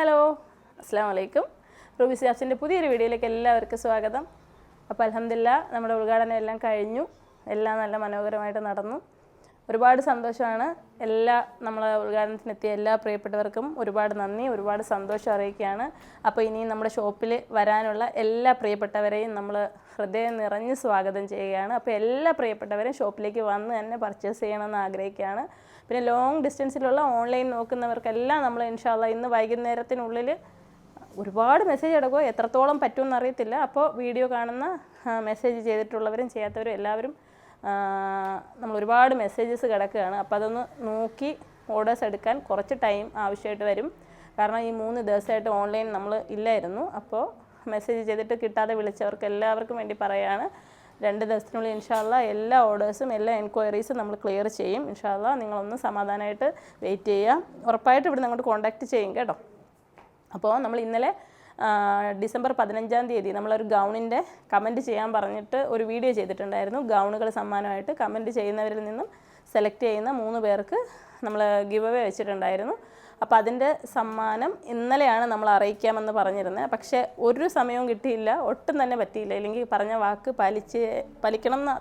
Hello, അസ്സലാമു അലൈക്കും. Rubies ജാബ്സിൻ്റെ പുതിയൊരു വീഡിയോയിലേക്ക് എല്ലാവർക്കും സ്വാഗതം. അപ്പോൾ അൽഹംദുലില്ലാഹ് നമ്മുടെ ഉദ്ഘാടനം എല്ലാം കഴിഞ്ഞു. എല്ലാം നല്ല മനോഹരമായിട്ട് നടന്നു. ഒരുപാട് സന്തോഷമാണ്. നമ്മളെ ഉദ്ഘാടനത്തിനെത്തിയ എല്ലാ പ്രിയപ്പെട്ടവർക്കും ഒരുപാട് നന്ദി, ഒരുപാട് സന്തോഷം അറിയിക്കുകയാണ്. അപ്പോൾ ഇനിയും നമ്മുടെ ഷോപ്പിൽ വരാനുള്ള എല്ലാ പ്രിയപ്പെട്ടവരെയും നമ്മൾ ഹൃദയം നിറഞ്ഞ് സ്വാഗതം ചെയ്യുകയാണ്. അപ്പോൾ എല്ലാ പ്രിയപ്പെട്ടവരും ഷോപ്പിലേക്ക് വന്ന് തന്നെ പർച്ചേസ് ചെയ്യണമെന്ന് ആഗ്രഹിക്കുകയാണ്. പിന്നെ ലോങ് ഡിസ്റ്റൻസിലുള്ള ഓൺലൈൻ നോക്കുന്നവർക്കെല്ലാം നമ്മൾ ഇൻഷാ അല്ലാഹ് ഇന്ന് വൈകുന്നേരത്തിനുള്ളിൽ ഒരുപാട് മെസ്സേജ് എടുക്കുമോ, എത്രത്തോളം പറ്റുമെന്ന് അറിയത്തില്ല. അപ്പോൾ വീഡിയോ കാണുന്ന മെസ്സേജ് ചെയ്തിട്ടുള്ളവരും ചെയ്യാത്തവരും എല്ലാവരും നമ്മൾ ഒരുപാട് മെസ്സേജസ് കിടക്കുകയാണ്. അപ്പോൾ അതൊന്ന് നോക്കി ഓർഡേഴ്സ് എടുക്കാൻ കുറച്ച് ടൈം ആവശ്യമായിട്ട് വരും. കാരണം ഈ 3 ദിവസമായിട്ട് ഓൺലൈൻ നമ്മൾ ഇല്ലായിരുന്നു. അപ്പോൾ മെസ്സേജ് ചെയ്തിട്ട് കിട്ടാതെ വിളിച്ചവർക്ക് എല്ലാവർക്കും വേണ്ടി പറയുകയാണ്, 2 ദിവസത്തിനുള്ളിൽ ഇൻഷാ അല്ലാഹ് എല്ലാ ഓർഡേഴ്സും എല്ലാ എൻക്വയറീസും നമ്മൾ ക്ലിയർ ചെയ്യും. ഇൻഷാ അല്ലാഹ് നിങ്ങളൊന്ന് സമാധാനമായിട്ട് വെയിറ്റ് ചെയ്യുക. ഉറപ്പായിട്ട് ഇവിടെ അങ്ങോട്ട് കോൺടാക്റ്റ് ചെയ്യും കേട്ടോ. അപ്പോൾ നമ്മൾ ഇന്നലെ ഡിസംബർ 15-ാം തീയതി നമ്മളൊരു ഗൗണിൻ്റെ കമൻറ്റ് ചെയ്യാൻ പറഞ്ഞിട്ട് ഒരു വീഡിയോ ചെയ്തിട്ടുണ്ടായിരുന്നു. ഗൗണുകൾ സമ്മാനമായിട്ട് കമൻറ്റ് ചെയ്യുന്നവരിൽ നിന്നും സെലക്ട് ചെയ്യുന്ന 3 പേർക്ക് നമ്മൾ ഗിവ് അവേ വെച്ചിട്ടുണ്ടായിരുന്നു. അപ്പോൾ അതിൻ്റെ സമ്മാനം ഇന്നലെയാണ് നമ്മൾ അറിയിക്കാമെന്ന് പറഞ്ഞിരുന്നത്. പക്ഷേ ഒരു സമയവും കിട്ടിയില്ല, ഒട്ടും തന്നെ പറ്റിയില്ല. ഇല്ലെങ്കിൽ പറഞ്ഞ വാക്ക് പാലിക്കണം എന്ന്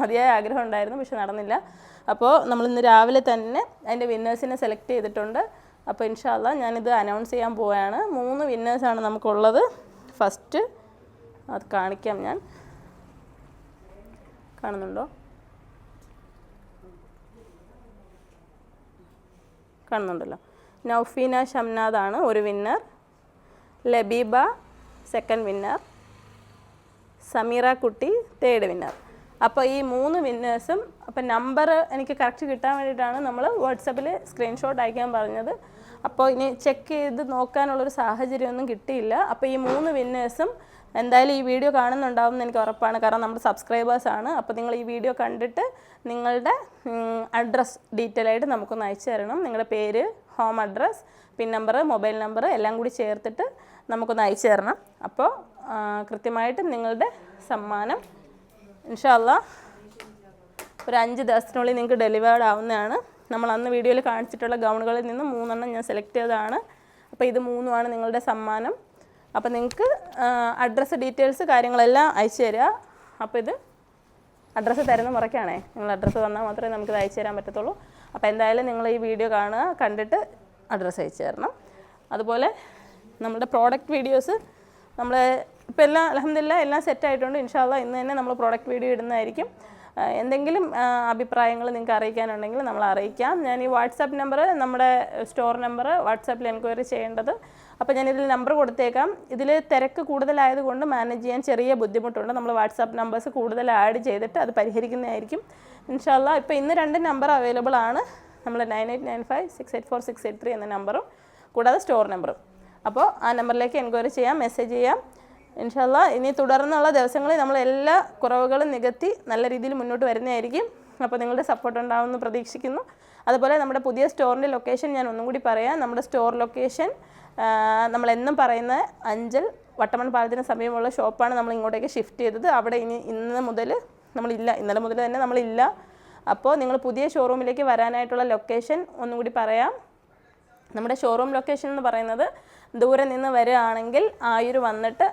അതിയായ ആഗ്രഹം ഉണ്ടായിരുന്നു, പക്ഷെ നടന്നില്ല. അപ്പോൾ നമ്മളിന്ന് രാവിലെ തന്നെ അതിൻ്റെ വിന്നേഴ്സിനെ സെലക്ട് ചെയ്തിട്ടുണ്ട്. അപ്പോൾ ഇൻഷാ അല്ലാഹ് ഞാനിത് അനൗൺസ് ചെയ്യാൻ പോവുകയാണ്. 3 വിന്നേഴ്സാണ് നമുക്കുള്ളത്. ഫസ്റ്റ് അത് കാണിക്കാം, ഞാൻ കാണുന്നുണ്ടോ? കാണുന്നുണ്ടല്ലോ. നൗഫീന ഷംനാദാണ് ഒരു winner, Labeeba second winner, Sameera കുട്ടി തേർഡ് വിന്നർ. അപ്പോൾ ഈ 3 വിന്നേഴ്സും അപ്പോൾ നമ്പർ എനിക്ക് കറക്റ്റ് കിട്ടാൻ വേണ്ടിയിട്ടാണ് നമ്മൾ വാട്സപ്പിൽ സ്ക്രീൻഷോട്ട് അയക്കാൻ പറഞ്ഞത്. അപ്പോൾ ഇനി ചെക്ക് ചെയ്ത് നോക്കാനുള്ളൊരു സാഹചര്യമൊന്നും കിട്ടിയില്ല. അപ്പോൾ ഈ 3 വിന്നേഴ്സും എന്തായാലും ഈ വീഡിയോ കാണുന്നുണ്ടാവും എന്ന് എനിക്ക് ഉറപ്പാണ്, കാരണം നമ്മുടെ സബ്സ്ക്രൈബേഴ്സാണ്. അപ്പോൾ നിങ്ങൾ ഈ വീഡിയോ കണ്ടിട്ട് നിങ്ങളുടെ അഡ്രസ്സ് ഡീറ്റെയിൽ ആയിട്ട് നമുക്കൊന്ന് അയച്ചു തരണം. നിങ്ങളുടെ പേര്, home address, pin number, mobile number എല്ലാം കൂടി ചേർത്തിട്ട് നമുക്കൊന്ന് അയച്ചു തരണം. അപ്പോൾ കൃത്യമായിട്ടും നിങ്ങളുടെ സമ്മാനം ഇൻഷാ അല്ലാഹ് ഒരു 5 ദിവസത്തിനുള്ളിൽ നിങ്ങൾക്ക് ഡെലിവേർഡ് ആവുന്നതാണ്. നമ്മൾ അന്ന് വീഡിയോയിൽ കാണിച്ചിട്ടുള്ള ഗൗണുകളിൽ നിന്ന് 3 എണ്ണം ഞാൻ സെലക്ട് ചെയ്തതാണ്. അപ്പോൾ ഇത് 3 നിങ്ങളുടെ സമ്മാനം. അപ്പോൾ നിങ്ങൾക്ക് അഡ്രസ്സ് ഡീറ്റെയിൽസ് കാര്യങ്ങളെല്ലാം അയച്ചു തരിക. അപ്പോൾ ഇത് അഡ്രസ്സ് തരുന്ന മുറയ്ക്കാണേ, നിങ്ങൾ അഡ്രസ്സ് തന്നാൽ മാത്രമേ നമുക്കിത് അയച്ചു തരാൻ പറ്റത്തുള്ളൂ. അപ്പോൾ എന്തായാലും നിങ്ങൾ ഈ വീഡിയോ കാണുക, കണ്ടിട്ട് അഡ്രസ്സ് അയച്ചു തരണം. അതുപോലെ നമ്മുടെ പ്രോഡക്റ്റ് വീഡിയോസ് നമ്മൾ ഇപ്പോൾ എല്ലാം അൽഹംദുലില്ലാഹ് എല്ലാം സെറ്റായിട്ടുണ്ട്. ഇൻഷാ അല്ലാഹ് ഇന്ന് തന്നെ നമ്മൾ പ്രോഡക്റ്റ് വീഡിയോ ഇടുന്നതായിരിക്കും. എന്തെങ്കിലും അഭിപ്രായങ്ങൾ നിങ്ങൾക്ക് അറിയിക്കാനുണ്ടെങ്കിൽ നമ്മൾ അറിയിക്കാം. ഞാൻ ഈ വാട്സാപ്പ് നമ്പർ, നമ്മുടെ സ്റ്റോർ നമ്പർ വാട്സാപ്പിൽ എൻക്വയറി ചെയ്യേണ്ടത്. അപ്പോൾ ഞാനിതിൽ നമ്പർ കൊടുത്തേക്കാം. ഇതിൽ തിരക്ക് കൂടുതലായതുകൊണ്ട് മാനേജ് ചെയ്യാൻ ചെറിയ ബുദ്ധിമുട്ടുണ്ട്. നമ്മൾ വാട്സാപ്പ് നമ്പേഴ്സ് കൂടുതൽ ആഡ് ചെയ്തിട്ട് അത് പരിഹരിക്കുന്നതായിരിക്കും ഇൻഷാ അല്ലാഹ്. ഇപ്പോൾ ഇന്ന് 2 നമ്പർ അവൈലബിൾ ആണ്, നമ്മൾ 9895684683 എന്ന നമ്പറും കൂടാതെ സ്റ്റോർ നമ്പറും. അപ്പോൾ ആ നമ്പറിലേക്ക് എൻക്വയറി ചെയ്യാം, മെസ്സേജ് ചെയ്യാം. ഇൻഷാ അല്ലാഹ് ഇനി തുടർന്നുള്ള ദിവസങ്ങളിൽ നമ്മൾ എല്ലാ കുറവുകളും നികത്തി നല്ല രീതിയിൽ മുന്നോട്ട് വരുന്നതായിരിക്കും. അപ്പോൾ നിങ്ങളുടെ സപ്പോർട്ട് ഉണ്ടാവുമെന്ന് പ്രതീക്ഷിക്കുന്നു. അതുപോലെ നമ്മുടെ പുതിയ സ്റ്റോറിൻ്റെ ലൊക്കേഷൻ ഞാൻ ഒന്നും കൂടി പറയാം. നമ്മുടെ സ്റ്റോർ ലൊക്കേഷൻ നമ്മളെന്നും പറയുന്ന അഞ്ചൽ വട്ടമൺ പാലത്തിന് സമീപമുള്ള ഷോപ്പാണ് നമ്മൾ ഇങ്ങോട്ടേക്ക് ഷിഫ്റ്റ് ചെയ്തത്. അവിടെ ഇന്ന് മുതൽ നമ്മളില്ല, ഇന്നലെ മുതൽ തന്നെ നമ്മളില്ല. അപ്പോൾ നിങ്ങൾ പുതിയ ഷോറൂമിലേക്ക് വരാനായിട്ടുള്ള ലൊക്കേഷൻ ഒന്നും കൂടി പറയാം. നമ്മുടെ ഷോറൂം ലൊക്കേഷൻ എന്ന് പറയുന്നത് ദൂരെ നിന്ന് വരികയാണെങ്കിൽ ആയൂർ വന്നിട്ട്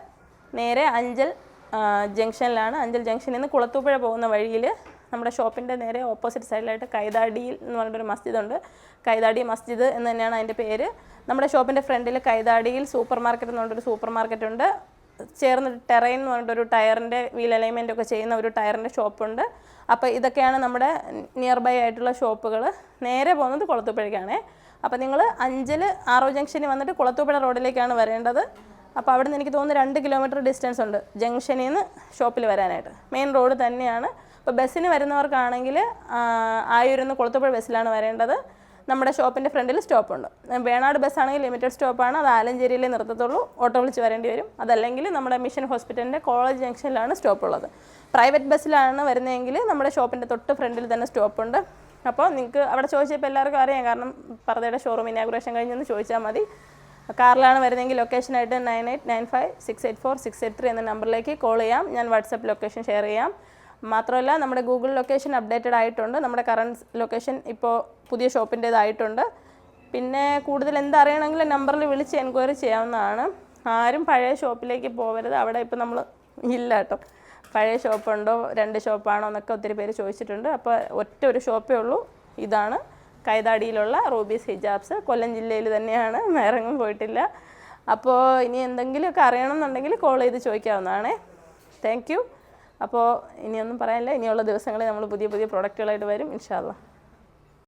നേരെ അഞ്ചൽ ജംഗ്ഷനിലാണ്. അഞ്ചൽ ജംഗ്ഷനിൽ നിന്ന് കുളത്തൂപ്പുഴ പോകുന്ന വഴിയിൽ നമ്മുടെ ഷോപ്പിൻ്റെ നേരെ ഓപ്പോസിറ്റ് സൈഡിലായിട്ട് കൈതാടിയിൽ എന്ന് പറഞ്ഞിട്ടൊരു മസ്ജിദുണ്ട്. കൈതാടി മസ്ജിദ് എന്ന് തന്നെയാണ് അതിൻ്റെ പേര്. നമ്മുടെ ഷോപ്പിൻ്റെ ഫ്രണ്ടിൽ കൈതാടിയിൽ സൂപ്പർ മാർക്കറ്റ് എന്ന് പറഞ്ഞിട്ടൊരു സൂപ്പർ മാർക്കറ്റുണ്ട്. ചേർന്ന് ടെറൈൻ എന്ന് പറഞ്ഞിട്ടൊരു ടയറിൻ്റെ വീൽ അലൈൻമെൻ്റ് ഒക്കെ ചെയ്യുന്ന ഒരു ടയറിൻ്റെ ഷോപ്പുണ്ട്. അപ്പോൾ ഇതൊക്കെയാണ് നമ്മുടെ നിയർ ബൈ ആയിട്ടുള്ള ഷോപ്പുകൾ. നേരെ പോകുന്നത് കുളത്തൂപ്പുഴയ്ക്കാണ്. അപ്പോൾ നിങ്ങൾ അഞ്ചൽ ആറോ ജംഗ്ഷനിൽ വന്നിട്ട് കുളത്തൂപ്പുഴ റോഡിലേക്കാണ് വരേണ്ടത്. അപ്പോൾ അവിടെ നിന്ന് എനിക്ക് തോന്നുന്നു 2 കിലോമീറ്റർ ഡിസ്റ്റൻസ് ഉണ്ട് ജംഗ്ഷനിൽ നിന്ന് ഷോപ്പിൽ വരാനായിട്ട്. മെയിൻ റോഡ് തന്നെയാണ്. അപ്പോൾ ബസ്സിന് വരുന്നവർക്കാണെങ്കിൽ ആയൂരിൽ നിന്ന് കുളത്തൂപ്പുഴ ബസ്സിലാണ് വരേണ്ടത്. നമ്മുടെ ഷോപ്പിൻ്റെ ഫ്രണ്ടിൽ സ്റ്റോപ്പുണ്ട്. വേണാട് ബസ്സാണെങ്കിൽ ലിമിറ്റഡ് സ്റ്റോപ്പാണ്, അത് ആലഞ്ചേരിയിലേ നിർത്തത്തുള്ളൂ, ഓട്ടോ വിളിച്ച് വരേണ്ടി വരും. അതല്ലെങ്കിൽ നമ്മുടെ മിഷൻ ഹോസ്പിറ്റലിൻ്റെ കോളേജ് ജംഗ്ഷനിലാണ് സ്റ്റോപ്പുള്ളത്. പ്രൈവറ്റ് ബസ്സിലാണ് വരുന്നതെങ്കിൽ നമ്മുടെ ഷോപ്പിൻ്റെ തൊട്ട് ഫ്രണ്ടിൽ തന്നെ സ്റ്റോപ്പുണ്ട്. അപ്പോൾ നിങ്ങൾക്ക് അവിടെ ചോദിച്ചപ്പോൾ എല്ലാവർക്കും അറിയാം, കാരണം പർദ്ദയുടെ ഷോറൂം ഇനാഗുറേഷൻ കഴിഞ്ഞെന്ന് ചോദിച്ചാൽ മതി. കാറിലാണ് വരുന്നതെങ്കിൽ ലൊക്കേഷനായിട്ട് 9895684683 എന്ന നമ്പറിലേക്ക് കോൾ ചെയ്യാം. ഞാൻ വാട്സാപ്പ് ലൊക്കേഷൻ ഷെയർ ചെയ്യാം. മാത്രമല്ല നമ്മുടെ ഗൂഗിൾ ലൊക്കേഷൻ അപ്ഡേറ്റഡ് ആയിട്ടുണ്ട്. നമ്മുടെ കറണ്ട് ലൊക്കേഷൻ ഇപ്പോൾ പുതിയ ഷോപ്പിൻ്റേതായിട്ടുണ്ട്. പിന്നെ കൂടുതൽ എന്തറിയണമെങ്കിലും നമ്പറിൽ വിളിച്ച് എൻക്വയറി ചെയ്യാവുന്നതാണ്. ആരും പഴയ ഷോപ്പിലേക്ക് പോകരുത്. അവിടെ ഇപ്പം നമ്മൾ ഇല്ല കേട്ടോ. പഴയ ഷോപ്പുണ്ടോ 2 ഷോപ്പാണോ എന്നൊക്കെ ഒത്തിരി പേര് ചോദിച്ചിട്ടുണ്ട്. അപ്പോൾ ഒറ്റ ഒരു ഷോപ്പേ ഉള്ളൂ. ഇതാണ് കൈതാടിയിലുള്ള റൂബീസ് ഹിജാബ്സ്. കൊല്ലം ജില്ലയിൽ തന്നെയാണ്, വേറെങ്ങും പോയിട്ടില്ല. അപ്പോൾ ഇനി എന്തെങ്കിലുമൊക്കെ അറിയണമെന്നുണ്ടെങ്കിൽ കോൾ ചെയ്ത് ചോദിക്കാവുന്നതാണേ. Thank you. അപ്പോൾ ഇനിയൊന്നും പറയാനില്ല. ഇനിയുള്ള ദിവസങ്ങളിൽ നമ്മൾ പുതിയ പുതിയ പ്രൊഡക്റ്റുകളായിട്ട് വരും ഇൻഷാ അല്ലാഹ്.